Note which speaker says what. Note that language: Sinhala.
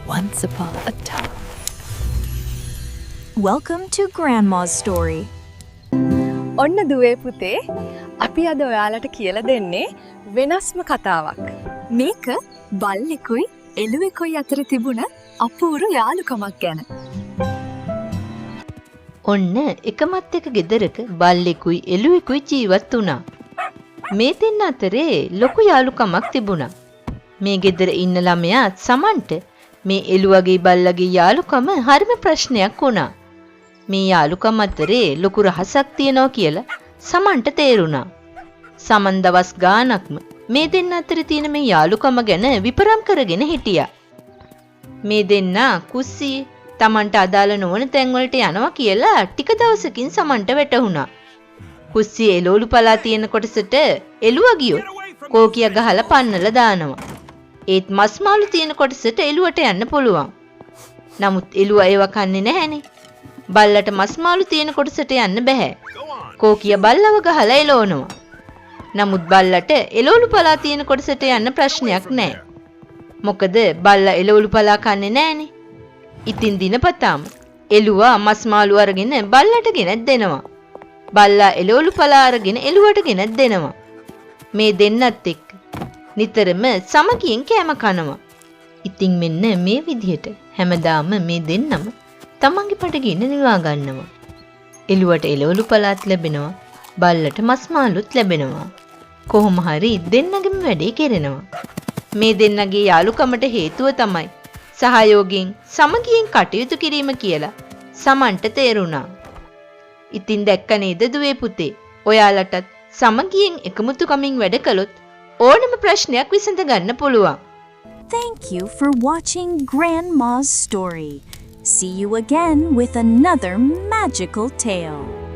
Speaker 1: Once upon a time. Welcome to Grandma's story.
Speaker 2: ඔන්න දුවේ පුතේ අපි අද ඔයාලට කියලා දෙන්නේ වෙනස්ම කතාවක්.
Speaker 1: මේක බල්ලෙකුයි එළුවෙකුයි අතර තිබුණ අපූර්ව යාළුකමක් ගැන.
Speaker 3: ඔන්න එකමත් එක ගෙදරක බල්ලෙකුයි එළුවෙකුයි ජීවත් වුණා. මේ දෙන්න අතරේ ලොකු යාළුකමක් තිබුණා. මේ ගෙදර ඉන්න ළමයා සමන්ට මේ එළුවගේ බල්ලගේ යාළුකම හරිම ප්‍රශ්නයක් වුණා. මේ යාළුකම අතරේ ලොකු රහසක් තියෙනවා කියලා සමන්ට තේරුණා. සමන් දවස් ගාණක්ම මේ දෙන්න අතරේ තියෙන මේ යාළුකම ගැන විපරම් කරගෙන හිටියා. මේ දෙන්න කුස්සියේ තමන්ට අදාළ නොවන තැන් වලට යනවා කියලා ටික දවසකින් සමන්ට වැටහුණා. කුස්සියේ එළවලු පලා තියෙන කොටසට එළුවා ගියොත් කෝකිය ගහලා පන්නලා දානවා. ඒත් මස් මාළු තියෙන කොටසට එළුවට යන්න පුළුවන්. නමුත් එළුවා ඒව කන්නේ නැහැනේ. බල්ලට මස් මාළු තියෙන කොටසට යන්න බෑ. කෝකිය බල්ලව ගහලා එලවනවා. නමුත් බල්ලට එළවලු පලා තියෙන කොටසට යන්න ප්‍රශ්නයක් නැහැ. මොකද බල්ලා එළවලු පලා කන්නේ නැහනේ. ඉතින් දිනපතාම එළුවා මස් මාළු අරගෙන බල්ලට ගෙනත් දෙනවා. බල්ලා එළවලු පලා අරගෙන එළුවට ගෙනත් දෙනවා. මේ දෙන්නත් එක්ක නිතරම සමගියෙන් කෑම කනවා. ඉතින් මෙන්න මේ විදිහට හැමදාම මේ දෙන්නම තමන්ගේ පටගින්න නිවා ගන්නවා. එළුවට එළවලු පලාත් ලැබෙනවා. බල්ලට මස් මාළුත් ලැබෙනවා. කොහොම හරි දෙන්නගෙම වැඩේ කෙරෙනවා. මේ දෙන්නගේ යාළුකමට හේතුව තමයි සහයෝගයෙන් සමගියෙන් කටයුතු කිරීම කියලා සමන්ට තේරුණා. ඉතින් දැක්ක නේද දුවේ පුතේ? ඔයාලටත් සමගියෙන් එකමුතුකමින් වැඩ කළොත් ඕනම ප්‍රශ්නයක් විසඳ ගන්න පුළුවන්.
Speaker 1: Thank you for watching Grandma's story. See you again with another magical tale.